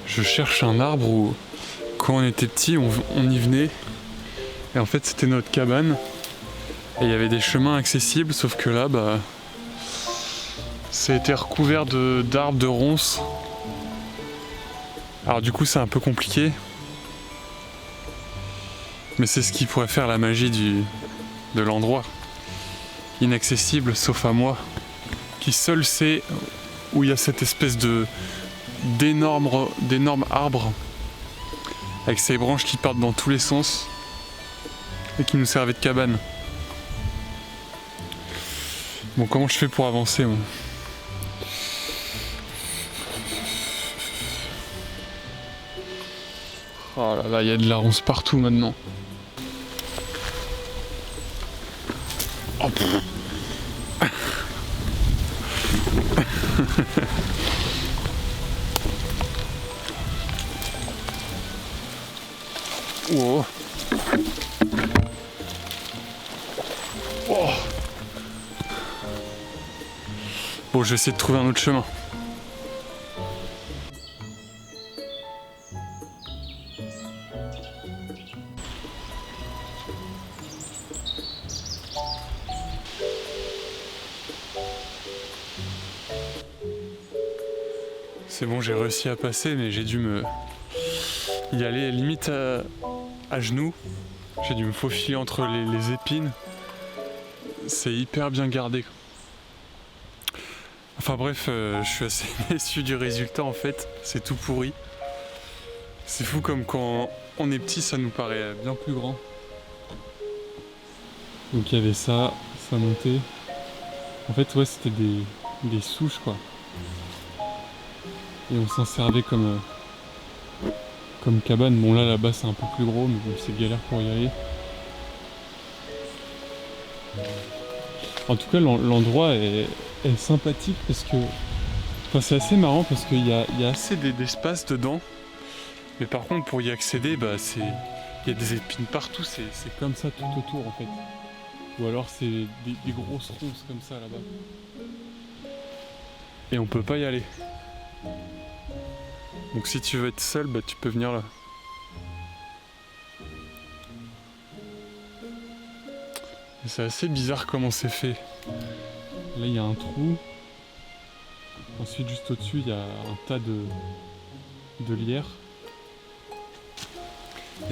Je cherche un arbre où, quand on était petit, on y venait. Et en fait, c'était notre cabane. Et il y avait des chemins accessibles, sauf que là, ça a été recouvert d'arbres, de ronces. Alors du coup, c'est un peu compliqué. Mais c'est ce qui pourrait faire la magie de l'endroit. Inaccessible, sauf à moi, qui seul sait où il y a cette espèce d'énormes arbres avec ces branches qui partent dans tous les sens et qui nous servaient de cabane. Bon, comment je fais pour avancer, moi ? Oh là là, il y a de la ronce partout maintenant. Oh, oh. Oh. Bon, je vais essayer de trouver un autre chemin. C'est bon, j'ai réussi à passer, mais j'ai dû y aller limite à genoux. J'ai dû me faufiler entre les épines. C'est hyper bien gardé. Enfin bref, je suis assez déçu du résultat en fait. C'est tout pourri. C'est fou comme quand on est petit, ça nous paraît bien plus grand. Donc il y avait ça montait. En fait, ouais, c'était des souches quoi. Et on s'en servait comme cabane. Bon là-bas c'est un peu plus gros, mais bon c'est galère pour y aller. En tout cas l'endroit est sympathique parce que... Enfin c'est assez marrant parce qu'il y a assez d'espace dedans. Mais par contre pour y accéder, il y a des épines partout, c'est comme ça tout autour en fait. Ou alors c'est des grosses ronces comme ça là-bas. Et on peut pas y aller. Donc si tu veux être seul, tu peux venir là. C'est assez bizarre comment c'est fait. Là il y a un trou. Ensuite juste au-dessus il y a un tas de lierre.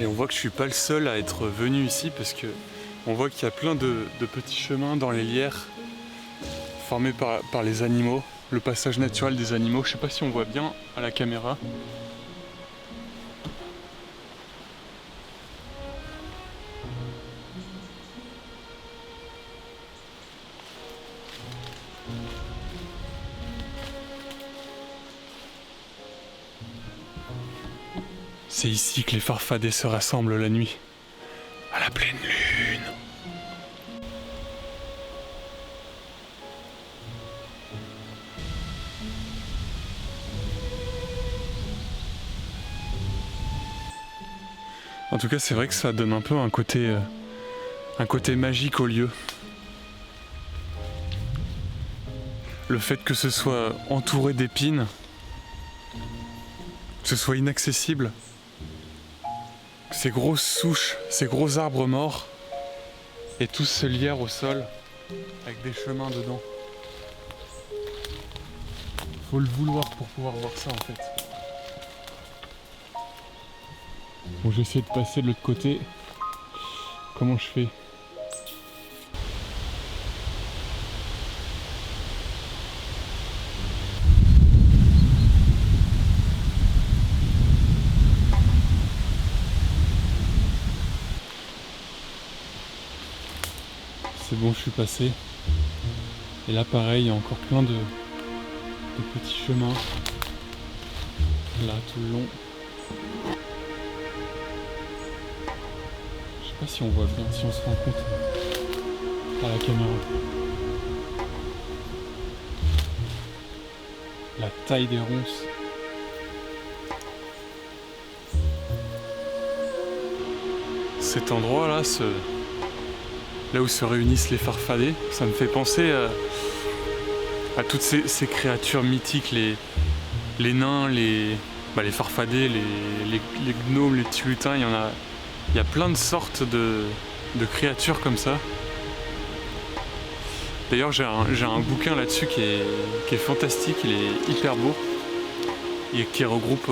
Et on voit que je suis pas le seul à être venu ici parce que on voit qu'il y a plein de petits chemins dans les lierres formés par les animaux. Le passage naturel des animaux. Je sais pas si on voit bien à la caméra. C'est ici que les farfadets se rassemblent la nuit, à la pleine lune. En tout cas, c'est vrai que ça donne un peu un côté magique au lieu. Le fait que ce soit entouré d'épines, que ce soit inaccessible, ces grosses souches, ces gros arbres morts, et tout ce lierre au sol, avec des chemins dedans. Faut le vouloir pour pouvoir voir ça en fait. Bon, j'essaie de passer de l'autre côté. Comment je fais ? C'est bon, je suis passé. Et là pareil, il y a encore plein de petits chemins. Là, tout le long. Je sais pas si on voit bien, si on se rend compte à la caméra. La taille des ronces. Cet endroit là, là où se réunissent les farfadets, ça me fait penser à toutes ces créatures mythiques, les nains, les farfadets, les gnomes, les petits lutins, il y a plein de sortes de créatures comme ça. D'ailleurs j'ai un bouquin là-dessus qui est fantastique, il est hyper beau et qui regroupe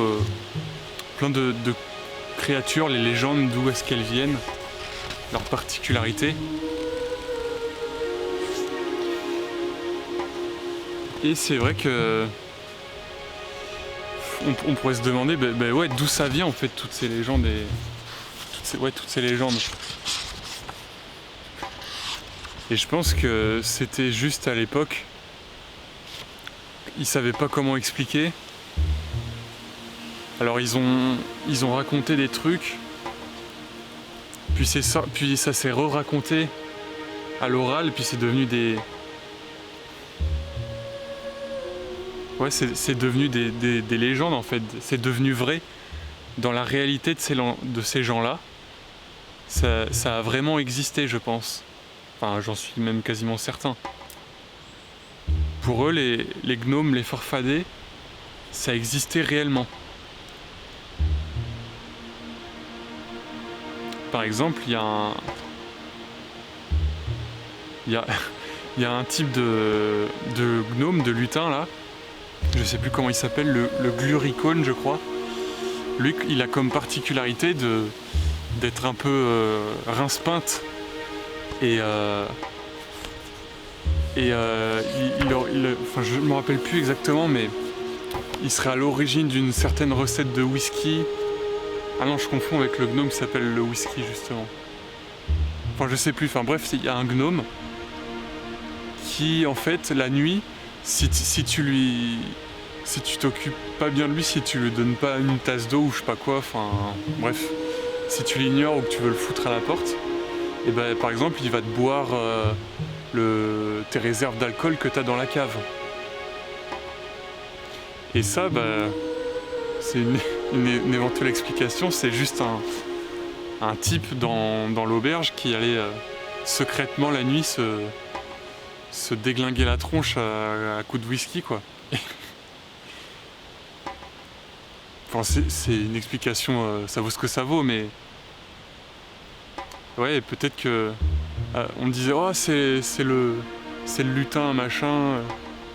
plein de créatures, les légendes, d'où est-ce qu'elles viennent, leurs particularités. Et c'est vrai que on pourrait se demander ouais, d'où ça vient en fait toutes ces légendes et toutes ces légendes. Et je pense que c'était juste à l'époque, ils savaient pas comment expliquer. Alors ils ont raconté des trucs, puis ça s'est re-raconté à l'oral, puis c'est devenu des... Ouais, c'est devenu des légendes en fait, c'est devenu vrai dans la réalité de ces gens-là. Ça a vraiment existé, je pense. Enfin, j'en suis même quasiment certain. Pour eux, les gnomes, les farfadets, ça existait réellement. Par exemple, il y a un type de gnome, de lutin là, je sais plus comment il s'appelle, le gluricone je crois. Lui, il a comme particularité d'être un peu rince-pinte et enfin, je me rappelle plus exactement, mais il serait à l'origine d'une certaine recette de whisky. Ah non, je confonds avec le gnome qui s'appelle le whisky justement. Enfin, je sais plus. Enfin bref, il y a un gnome qui, en fait, la nuit, si tu t'occupes pas bien de lui, si tu lui donnes pas une tasse d'eau ou je sais pas quoi, enfin bref, si tu l'ignores ou que tu veux le foutre à la porte, et ben par exemple, il va te boire tes réserves d'alcool que t'as dans la cave. Et ça, c'est une éventuelle explication, c'est juste un type dans l'auberge qui allait secrètement la nuit se déglinguer la tronche à coups de whisky, quoi. Enfin, c'est une explication, ça vaut ce que ça vaut, mais... Ouais, peut-être que... on me disait, oh, c'est le lutin, machin,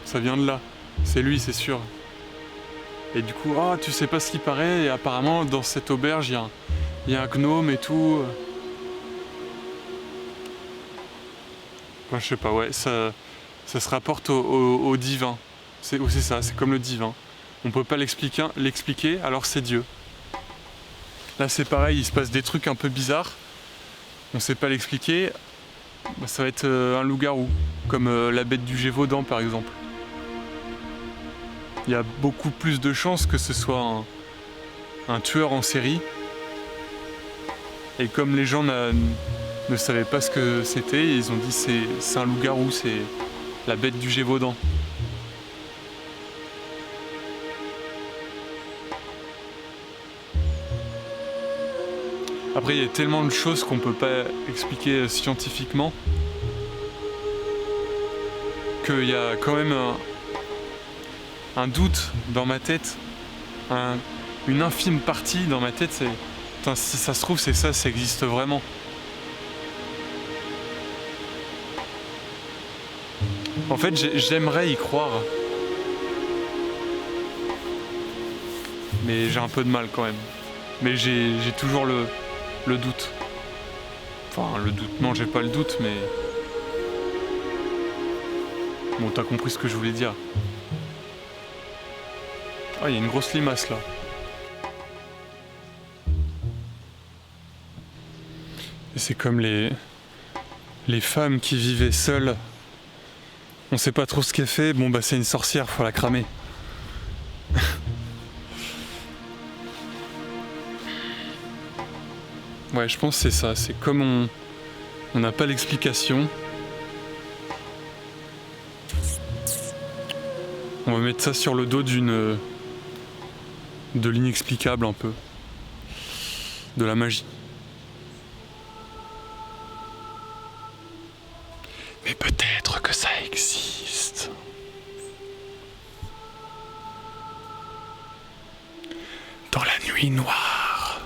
ça vient de là. C'est lui, c'est sûr. Et du coup, oh, tu sais pas ce qu'il paraît, et apparemment, dans cette auberge, il y a un gnome et tout. Enfin, je sais pas, ouais, ça se rapporte au divin. C'est ça, c'est comme le divin. On peut pas l'expliquer, alors c'est Dieu. Là, c'est pareil, il se passe des trucs un peu bizarres. On sait pas l'expliquer. Ça va être un loup-garou, comme la bête du Gévaudan, par exemple. Il y a beaucoup plus de chances que ce soit un tueur en série. Et comme les gens ne savaient pas ce que c'était, ils ont dit c'est un loup-garou, c'est la bête du Gévaudan. Après, il y a tellement de choses qu'on peut pas expliquer scientifiquement qu'il y a quand même un doute dans ma tête, une infime partie dans ma tête, c'est... Putain, si ça se trouve, c'est ça existe vraiment. En fait, j'aimerais y croire. Mais j'ai un peu de mal quand même. Mais j'ai toujours le doute. Enfin, le doute, non, j'ai pas le doute, mais... Bon, t'as compris ce que je voulais dire. Ah, il y a une grosse limace là. Et c'est comme les femmes qui vivaient seules. On sait pas trop ce qu'elle fait, bon bah c'est une sorcière, faut la cramer. Ouais, je pense que c'est ça, c'est comme on n'a pas l'explication. On va mettre ça sur le dos de l'inexplicable un peu. De la magie. Mais peut-être que ça existe. Dans la nuit noire.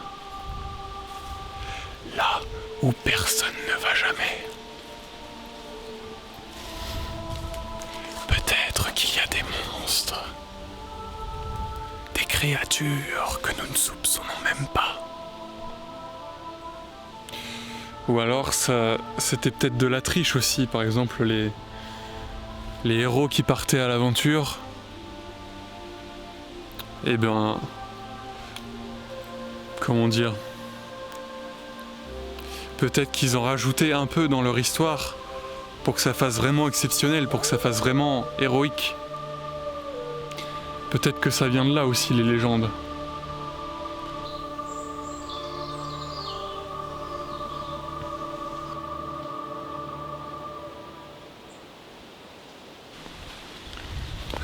Là où personne ne va jamais. Peut-être qu'il y a des monstres. Des créatures que nous ne soupçonnons même pas. Ou alors ça, c'était peut-être de la triche aussi, par exemple les héros qui partaient à l'aventure. Eh ben, comment dire, peut-être qu'ils en rajoutaient un peu dans leur histoire pour que ça fasse vraiment exceptionnel, pour que ça fasse vraiment héroïque. Peut-être que ça vient de là aussi les légendes.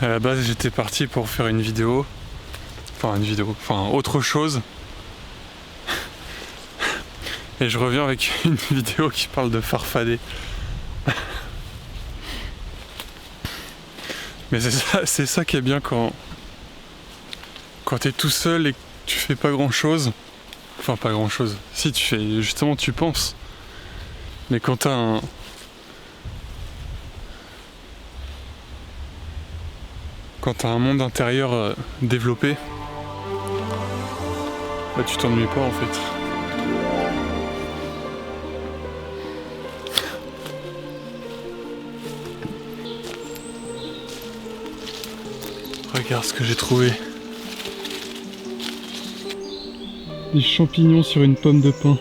À la base, j'étais parti pour faire une vidéo, enfin autre chose. Et je reviens avec une vidéo qui parle de farfadet. Mais c'est ça qui est bien quand t'es tout seul et que tu fais pas grand chose. Enfin, pas grand chose. Si, tu fais, justement, tu penses. Mais quand t'as un monde intérieur développé, bah tu t'ennuies pas en fait. Regarde ce que j'ai trouvé. Des champignons sur une pomme de pin.